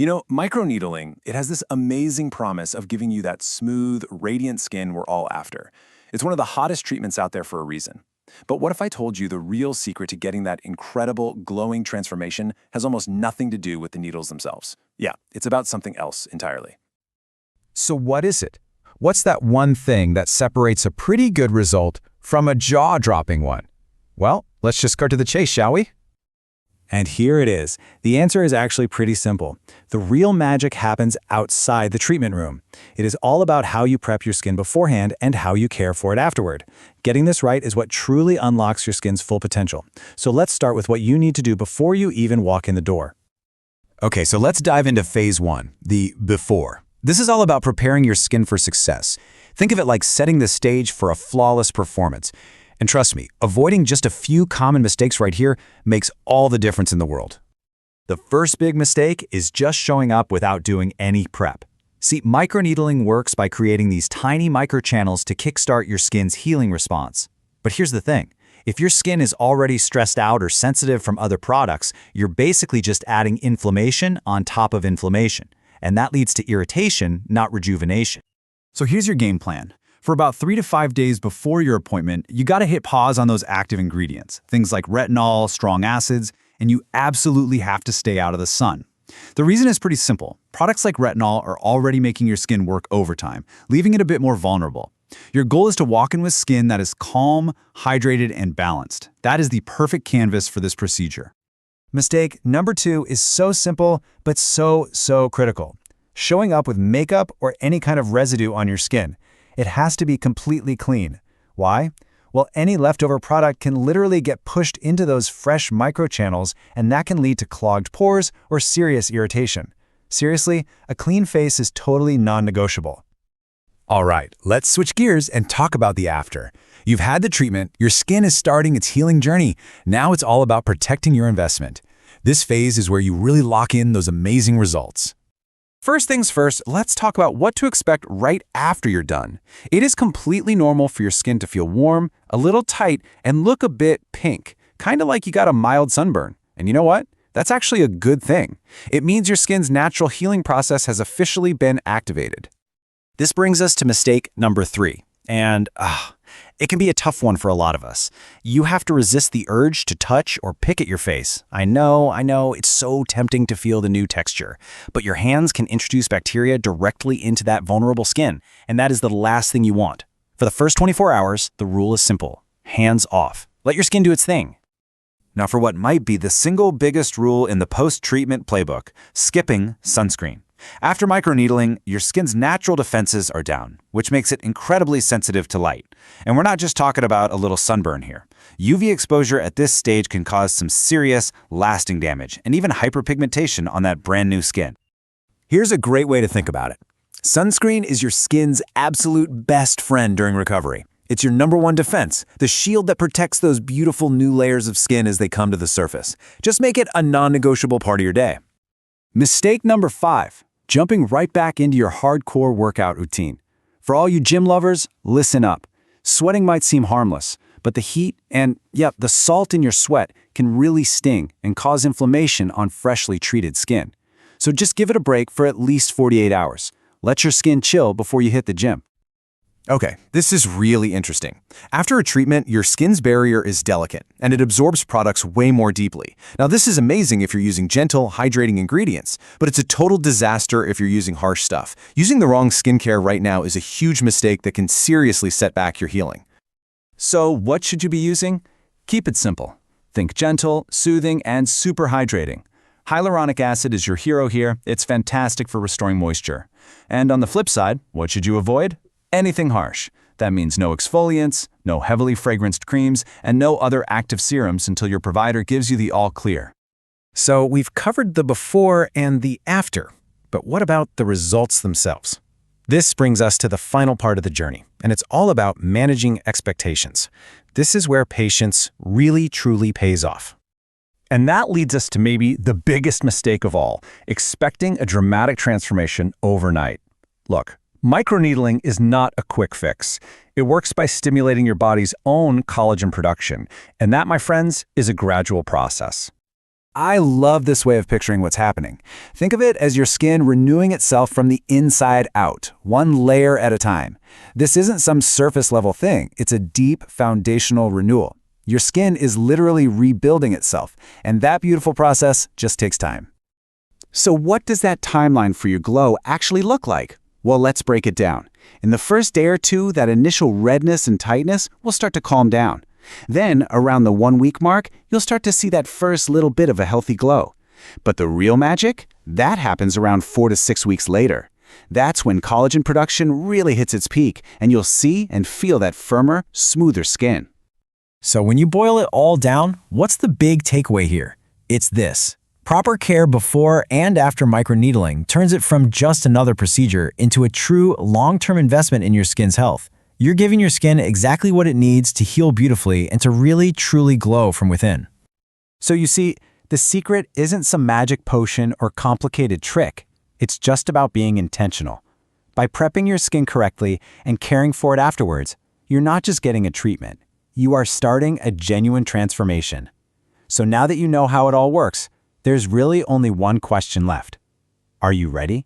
Microneedling, it has this amazing promise of giving you that smooth, radiant skin we're all after. It's one of the hottest treatments out there for a reason. But what if I told you the real secret to getting that incredible, glowing transformation has almost nothing to do with the needles themselves? Yeah, it's about something else entirely. So what is it? What's that one thing that separates a pretty good result from a jaw-dropping one? Well, let's just cut to the chase, shall we? And here it is. The answer is actually pretty simple. The real magic happens outside the treatment room. It is all about how you prep your skin beforehand and how you care for it afterward. Getting this right is what truly unlocks your skin's full potential. So let's start with what you need to do before you even walk in the door. Okay, so let's dive into phase one, the before. This is all about preparing your skin for success. Think of it like setting the stage for a flawless performance. And trust me, avoiding just a few common mistakes right here makes all the difference in the world. The first big mistake is just showing up without doing any prep. See, microneedling works by creating these tiny microchannels to kickstart your skin's healing response. But here's the thing. If your skin is already stressed out or sensitive from other products, you're basically just adding inflammation on top of inflammation. And that leads to irritation, not rejuvenation. So here's your game plan. For about 3 to 5 days before your appointment, you gotta hit pause on those active ingredients, things like retinol, strong acids, and you absolutely have to stay out of the sun. The reason is pretty simple. Products like retinol are already making your skin work overtime, leaving it a bit more vulnerable. Your goal is to walk in with skin that is calm, hydrated, and balanced. That is the perfect canvas for this procedure. Mistake number 2 is so simple, but so critical. Showing up with makeup or any kind of residue on your skin. It has to be completely clean. Why? Well, any leftover product can literally get pushed into those fresh microchannels, and that can lead to clogged pores or serious irritation. Seriously, a clean face is totally non-negotiable. All right, let's switch gears and talk about the after. You've had the treatment, your skin is starting its healing journey. Now it's all about protecting your investment. This phase is where you really lock in those amazing results. First things first, let's talk about what to expect right after you're done. It is completely normal for your skin to feel warm, a little tight, and look a bit pink, kind of like you got a mild sunburn. And you know what? That's actually a good thing. It means your skin's natural healing process has officially been activated. This brings us to mistake number 3. And it can be a tough one for a lot of us. You have to resist the urge to touch or pick at your face. I know, it's so tempting to feel the new texture. But your hands can introduce bacteria directly into that vulnerable skin, and that is the last thing you want. For the first 24 hours, the rule is simple. Hands off. Let your skin do its thing. Now for what might be the single biggest rule in the post-treatment playbook, skipping sunscreen. After microneedling, your skin's natural defenses are down, which makes it incredibly sensitive to light. And we're not just talking about a little sunburn here. UV exposure at this stage can cause some serious, lasting damage, and even hyperpigmentation on that brand new skin. Here's a great way to think about it. Sunscreen is your skin's absolute best friend during recovery. It's your number one defense, the shield that protects those beautiful new layers of skin as they come to the surface. Just make it a non-negotiable part of your day. Mistake number 5. Jumping right back into your hardcore workout routine. For all you gym lovers, listen up. Sweating might seem harmless, but the heat and, the salt in your sweat can really sting and cause inflammation on freshly treated skin. So just give it a break for at least 48 hours. Let your skin chill before you hit the gym. Okay, this is really interesting. After a treatment, your skin's barrier is delicate, and it absorbs products way more deeply. Now, this is amazing if you're using gentle, hydrating ingredients, but it's a total disaster if you're using harsh stuff. Using the wrong skincare right now is a huge mistake that can seriously set back your healing. So, what should you be using? Keep it simple. Think gentle, soothing, and super hydrating. Hyaluronic acid is your hero here. It's fantastic for restoring moisture. And on the flip side, what should you avoid? Anything harsh. That means no exfoliants, no heavily fragranced creams, and no other active serums until your provider gives you the all clear. So we've covered the before and the after, but what about the results themselves? This brings us to the final part of the journey, and it's all about managing expectations. This is where patience really truly pays off. And that leads us to maybe the biggest mistake of all, expecting a dramatic transformation overnight. Look, microneedling is not a quick fix. It works by stimulating your body's own collagen production, and that, my friends, is a gradual process. I love this way of picturing what's happening. Think of it as your skin renewing itself from the inside out, one layer at a time. This isn't some surface-level thing. It's a deep, foundational renewal. Your skin is literally rebuilding itself, and that beautiful process just takes time. So what does that timeline for your glow actually look like? Well, let's break it down. In the first day or two, that initial redness and tightness will start to calm down. Then, around the 1-week mark, you'll start to see that first little bit of a healthy glow. But the real magic? That happens around 4 to 6 weeks later. That's when collagen production really hits its peak, and you'll see and feel that firmer, smoother skin. So when you boil it all down, what's the big takeaway here? It's this. Proper care before and after microneedling turns it from just another procedure into a true long-term investment in your skin's health. You're giving your skin exactly what it needs to heal beautifully and to really, truly glow from within. So you see, the secret isn't some magic potion or complicated trick. It's just about being intentional. By prepping your skin correctly and caring for it afterwards, you're not just getting a treatment. You are starting a genuine transformation. So now that you know how it all works, there's really only one question left. Are you ready?